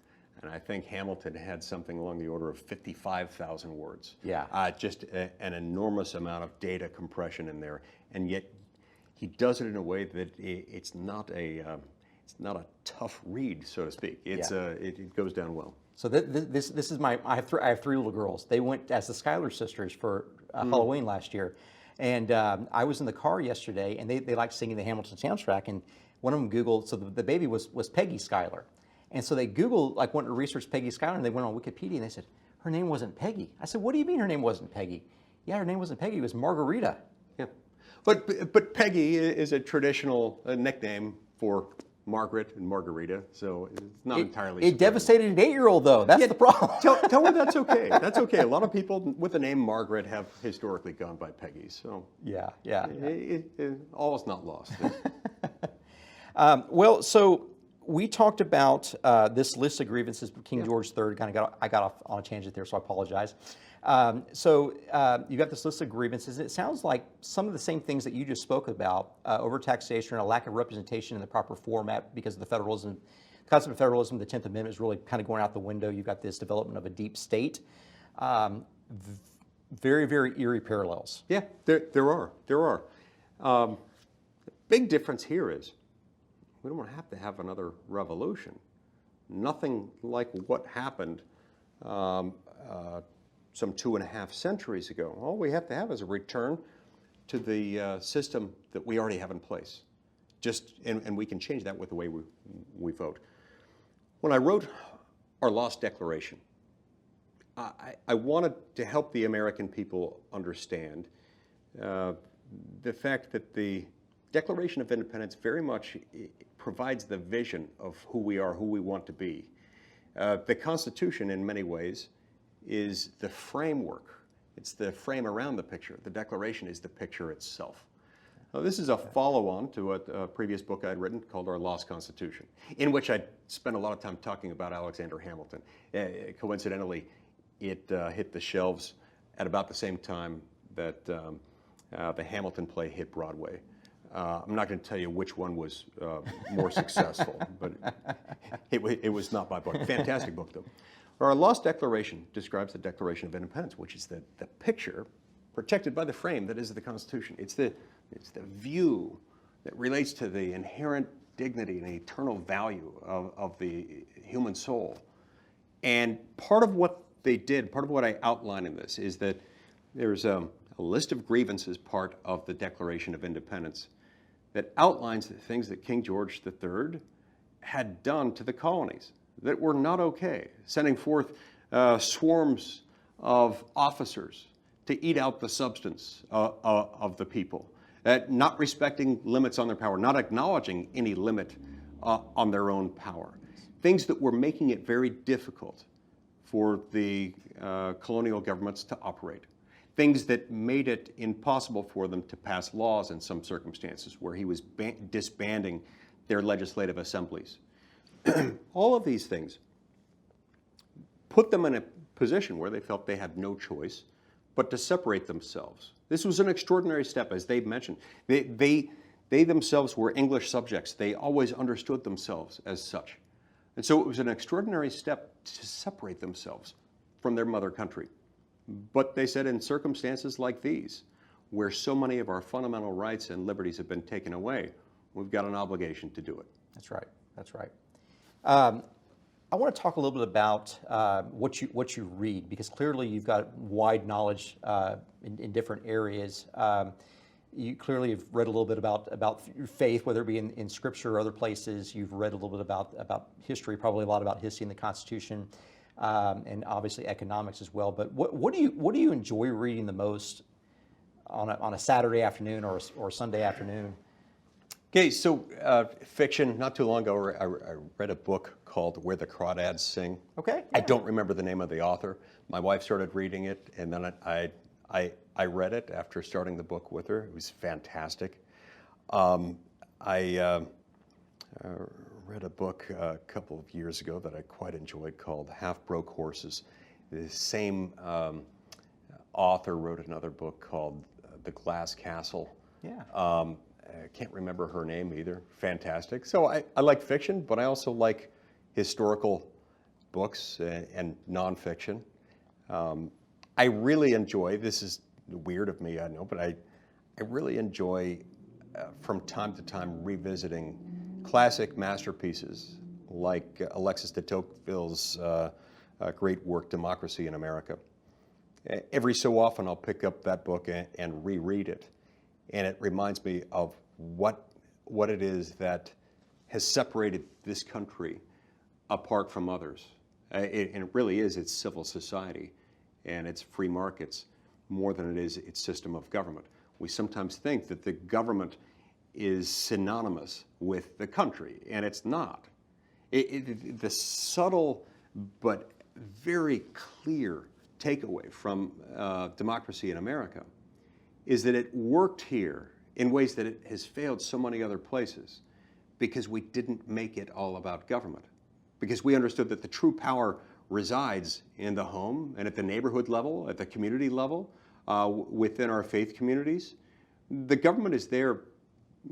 And I think Hamilton had something along the order of 55,000 words. Yeah. Just an enormous amount of data compression in there. And yet he does it in a way that it's not a tough read, so to speak. It goes down well. So this is I have 3 little girls. They went as the Schuyler sisters for Halloween last year, and I was in the car yesterday, and they liked singing the Hamilton soundtrack. And one of them Googled, so the baby was Peggy Schuyler, and so they Googled, wanted to research Peggy Schuyler, and they went on Wikipedia and they said her name wasn't Peggy. I said, what do you mean her name wasn't Peggy? Yeah, her name wasn't Peggy. It was Margarita. Yeah. But Peggy is a traditional nickname for Margaret and Margarita, so it's not entirely. It devastated an 8-year-old, though. That's the problem. Tell her that's okay. That's okay. A lot of people with the name Margaret have historically gone by Peggy, so yeah. All is not lost. Well, so we talked about this list of grievances with King George III. I got off on a tangent there, so I apologize. So you got this list of grievances. It sounds like some of the same things that you just spoke about, overtaxation and a lack of representation in the proper format because of the federalism, the concept of federalism, the 10th Amendment is really kind of going out the window. You've got this development of a deep state. Very, very eerie parallels. Yeah, there are. Big difference here is we don't have to have another revolution. Nothing like what happened some 2.5 centuries ago. All we have to have is a return to the system that we already have in place. And we can change that with the way we vote. When I wrote our Lost Declaration, I wanted to help the American people understand the fact that the Declaration of Independence very much provides the vision of who we are, who we want to be. The Constitution, in many ways, is the framework. It's the frame around the picture. The Declaration is the picture itself. This is a follow-on to a previous book I'd written called Our Lost Constitution, in which I spent a lot of time talking about Alexander Hamilton. Coincidentally, it hit the shelves at about the same time that the Hamilton play hit Broadway. I'm not going to tell you which one was more successful, but it was not my book. Fantastic book, though. Our Lost Declaration describes the Declaration of Independence, which is the picture protected by the frame that is the Constitution. It's the view that relates to the inherent dignity and eternal value of the human soul. And part of what they did, part of what I outline in this, is that there's a list of grievances, part of the Declaration of Independence, that outlines the things that King George III had done to the colonies that were not okay, sending forth swarms of officers to eat out the substance of the people, not respecting limits on their power, not acknowledging any limit on their own power. Things that were making it very difficult for the colonial governments to operate. Things that made it impossible for them to pass laws in some circumstances, where he was disbanding their legislative assemblies. All of these things put them in a position where they felt they had no choice but to separate themselves. This was an extraordinary step, as they mentioned. They themselves were English subjects. They always understood themselves as such. And so it was an extraordinary step to separate themselves from their mother country. But they said, in circumstances like these, where so many of our fundamental rights and liberties have been taken away, we've got an obligation to do it. That's right. That's right. I want to talk a little bit about what you read, because clearly you've got wide knowledge in different areas. You clearly have read a little bit about your faith, whether it be in Scripture or other places. You've read a little bit about history, probably a lot about history and the Constitution, and obviously economics as well. But what do you enjoy reading the most on a Saturday afternoon or Sunday afternoon? Okay, so fiction. Not too long ago, I read a book called Where the Crawdads Sing. Okay. Yeah. I don't remember the name of the author. My wife started reading it, and then I read it after starting the book with her. It was fantastic. I read a book a couple of years ago that I quite enjoyed called Half-Broke Horses. The same author wrote another book called The Glass Castle. Yeah. I can't remember her name either. Fantastic. So I like fiction, but I also like historical books and nonfiction. I really enjoy, this is weird of me, I know, but I really enjoy from time to time revisiting classic masterpieces like Alexis de Tocqueville's great work, Democracy in America. Every so often I'll pick up that book and reread it. And it reminds me of what it is that has separated this country apart from others. And it really is its civil society and its free markets more than it is its system of government. We sometimes think that the government is synonymous with the country, and it's not. The subtle but very clear takeaway from Democracy in America is that it worked here in ways that it has failed so many other places because we didn't make it all about government. Because we understood that the true power resides in the home and at the neighborhood level, at the community level, within our faith communities. The government is there,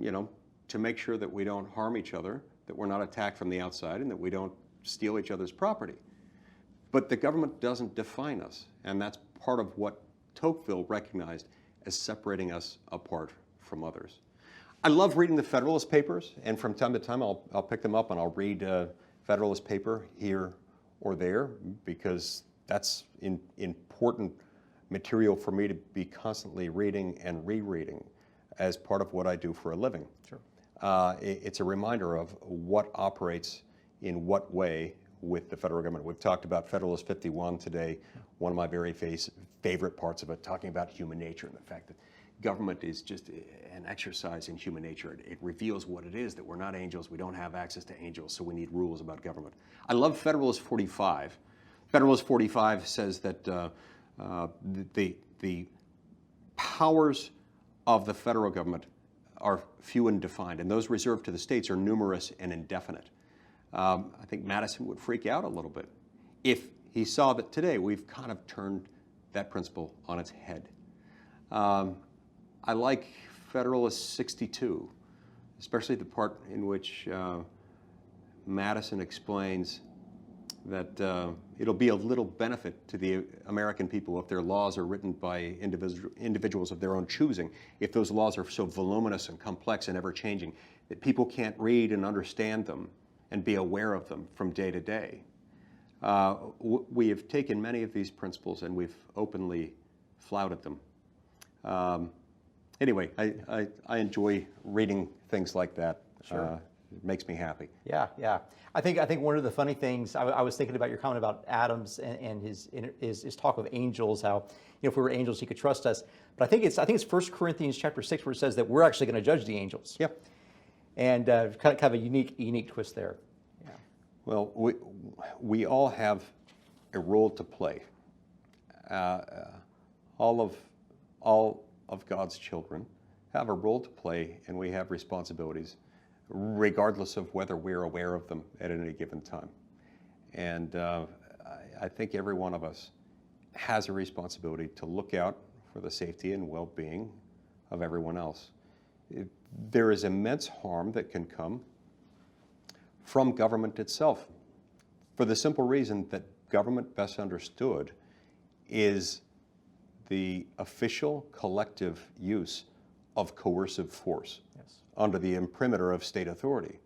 to make sure that we don't harm each other, that we're not attacked from the outside, and that we don't steal each other's property. But the government doesn't define us, and that's part of what Tocqueville recognized as separating us apart from others. I love reading the Federalist Papers, and from time to time I'll pick them up and I'll read a Federalist paper here or there, because that's important material for me to be constantly reading and rereading as part of what I do for a living. Sure. It's a reminder of what operates in what way with the federal government. We've talked about Federalist 51 today, one of my very favorite parts of it, talking about human nature and the fact that government is just an exercise in human nature. It reveals what it is, that we're not angels, we don't have access to angels, so we need rules about government. I love Federalist 45. Federalist 45 says that the powers of the federal government are few and defined, and those reserved to the states are numerous and indefinite. I think Madison would freak out a little bit if he saw that today we've kind of turned that principle on its head. I like Federalist 62, especially the part in which Madison explains that it'll be a little benefit to the American people if their laws are written by individuals of their own choosing, if those laws are so voluminous and complex and ever-changing that people can't read and understand them and be aware of them from day to day. We have taken many of these principles and we've openly flouted them. Anyway, I enjoy reading things like that. Sure. It makes me happy. Yeah, yeah. I think one of the funny things, I was thinking about your comment about Adams and his talk of angels, how if we were angels, he could trust us. But I think it's 1 Corinthians chapter 6 where it says that we're actually going to judge the angels. Yeah. And kind of a unique twist there. Yeah. Well, we all have a role to play. All of God's children have a role to play, and we have responsibilities, regardless of whether we're aware of them at any given time. And I think every one of us has a responsibility to look out for the safety and well-being of everyone else. There is immense harm that can come from government itself, for the simple reason that government, best understood, is the official collective use of coercive force. Yes. Under the imprimatur of state authority.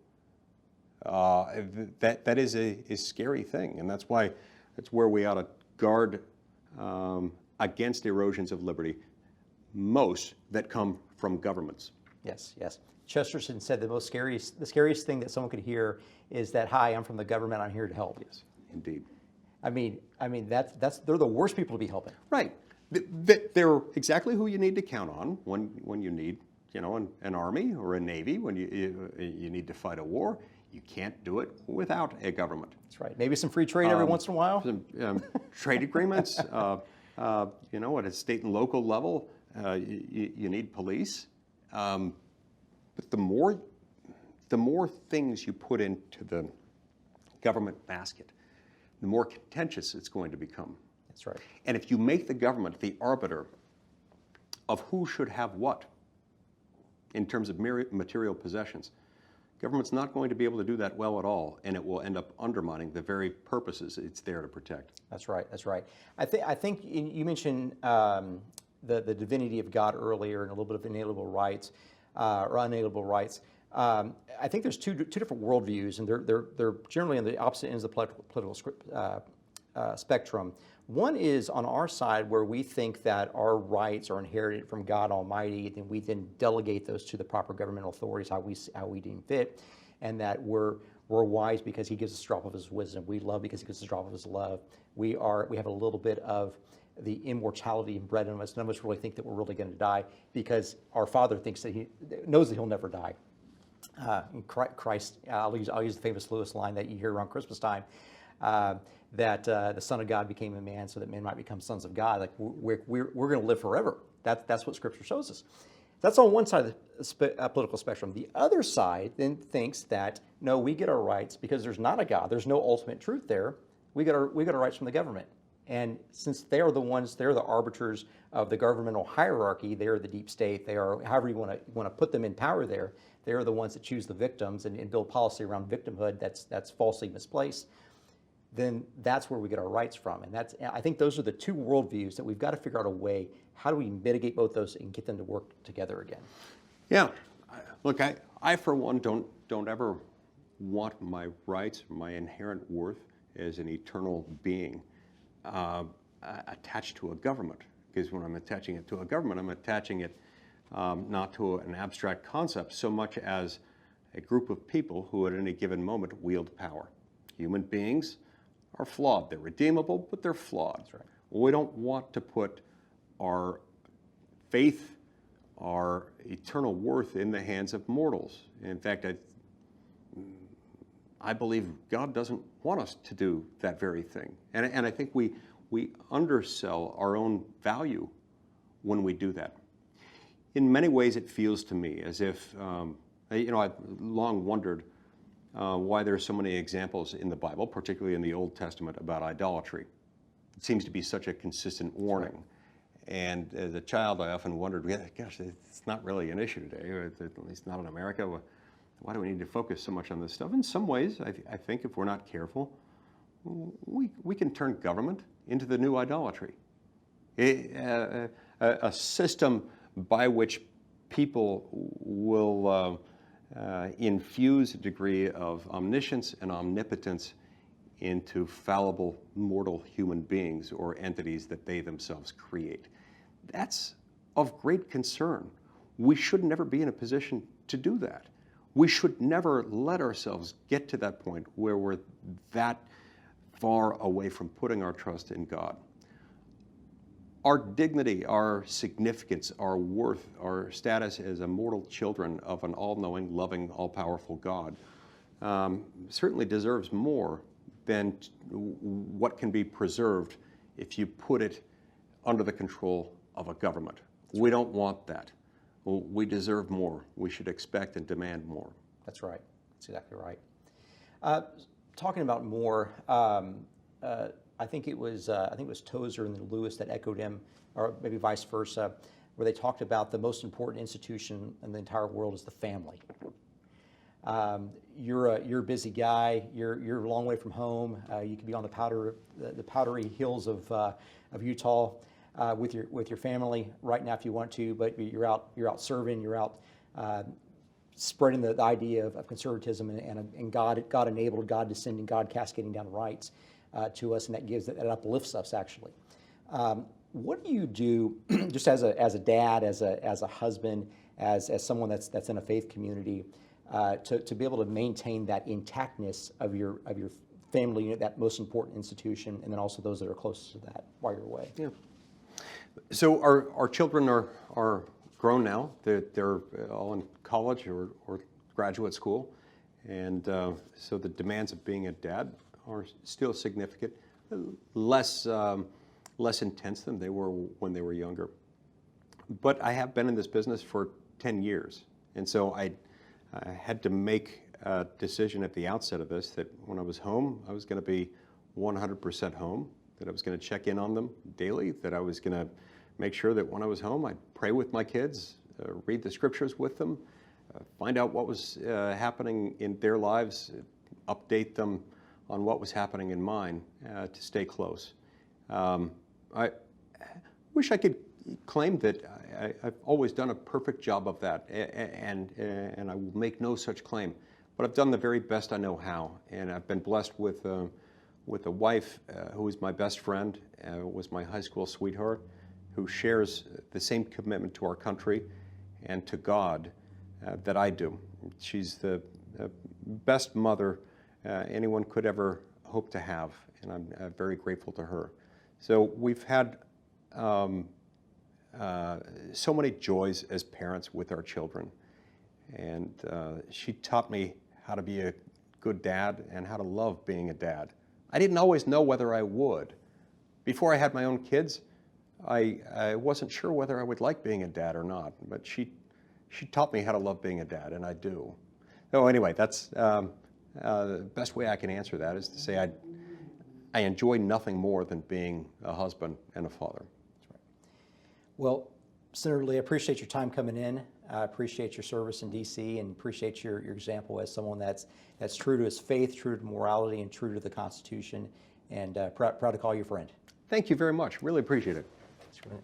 That is a scary thing, and that's where we ought to guard against erosions of liberty, most that come from governments. Yes, yes. Chesterton said the scariest thing that someone could hear is that, "Hi, I'm from the government. I'm here to help." Yes, indeed. I mean they're the worst people to be helping. Right. They're exactly who you need to count on when you need, an army or a navy, when you need to fight a war. You can't do it without a government. That's right. Maybe some free trade every once in a while. Some trade agreements, at a state and local level, you need police. But the more things you put into the government basket, the more contentious it's going to become. That's right. And if you make the government the arbiter of who should have what in terms of material possessions, government's not going to be able to do that well at all, and it will end up undermining the very purposes it's there to protect. That's right. That's right. I think you mentioned the divinity of God earlier and a little bit of inalienable rights or unalienable rights. I think there's two different worldviews, and they're generally on the opposite ends of the political spectrum. One is on our side where we think that our rights are inherited from God Almighty, and we then delegate those to the proper governmental authorities how we deem fit, and that we're wise because He gives us a drop of His wisdom. We love because He gives us a drop of His love. We have a little bit of the immortality inbred in us. None of us really think that we're really going to die because our Father thinks that He knows that He'll never die. Christ, I'll use the famous Lewis line that you hear around Christmas time. That the Son of God became a man so that men might become sons of God. Like we're going to live forever. That's what Scripture shows us. That's on one side of the political spectrum. The other side then thinks that no, we get our rights because there's not a God. There's no ultimate truth there. We get our rights from the government. And since they're the arbiters of the governmental hierarchy, they're the deep state. They are, however you want to put them in power there. They're the ones that choose the victims and build policy around victimhood that's falsely misplaced. Then that's where we get our rights from. And I think those are the two worldviews that we've got to figure out a way. How do we mitigate both those and get them to work together again? Yeah, look, I for one don't ever want my rights, my inherent worth as an eternal being attached to a government. Because when I'm attaching it to a government, I'm attaching it not to an abstract concept so much as a group of people who at any given moment wield power. Human beings are flawed. They're redeemable, but they're flawed. That's right. We don't want to put our faith, our eternal worth in the hands of mortals. In fact, I believe God doesn't want us to do that very thing. And I think we undersell our own value when we do that. in many ways it feels to me as if, I've long wondered why there are so many examples in the Bible, particularly in the Old Testament, about idolatry. It seems to be such a consistent warning. And as a child, I often wondered, gosh, it's not really an issue today, or at least not in America. Why do we need to focus so much on this stuff? In some ways, I think if we're not careful, we can turn government into the new idolatry. A system by which people will infuse a degree of omniscience and omnipotence into fallible mortal human beings or entities that they themselves create. That's of great concern. We should never be in a position to do that. We should never let ourselves get to that point where we're that far away from putting our trust in God. Our dignity, our significance, our worth, our status as immortal children of an all-knowing, loving, all-powerful God certainly deserves more than what can be preserved if you put it under the control of a government. We don't want that. We deserve more. We should expect and demand more. That's right. That's exactly right. Talking about more, I think it was Tozer and then Lewis that echoed him, or maybe vice versa, where they talked about the most important institution in the entire world is the family. You're a busy guy. You're a long way from home. You could be on the powdery hills of Utah with your family right now if you want to, but you're out serving. You're out spreading the idea of conservatism and God enabled, God descending, God cascading down rights to us, and that uplifts us actually. What do you do just as a dad, as a husband, as someone that's in a faith community? To be able to maintain that intactness of your family unit, that most important institution, and then also those that are closest to that while you're away. Yeah. So our children are grown now. They're all in college or graduate school, and so the demands of being a dad are still significant, less intense than they were when they were younger. But I have been in this business for 10 years, and so I had to make a decision at the outset of this that when I was home, I was going to be 100% home, that I was going to check in on them daily, that I was going to make sure that when I was home, I'd pray with my kids, read the scriptures with them, find out what was happening in their lives, update them on what was happening in mine to stay close. I wish I could claim that I've always done a perfect job of that, and I will make no such claim. But I've done the very best I know how, and I've been blessed with a wife who is my best friend, was my high school sweetheart, who shares the same commitment to our country and to God that I do. She's the best mother anyone could ever hope to have, and I'm very grateful to her. So we've had so many joys as parents with our children, and she taught me how to be a good dad and how to love being a dad. I didn't always know whether I would. Before I had my own kids, I wasn't sure whether I would like being a dad or not, but she taught me how to love being a dad, and I do. So anyway, that's the best way I can answer that is to say I enjoy nothing more than being a husband and a father. That's right. Well, Senator Lee, I appreciate your time coming in. I appreciate your service in D.C. and appreciate your example as someone that's true to his faith, true to morality, and true to the Constitution, and proud to call you a friend. Thank you very much. Really appreciate it. That's right.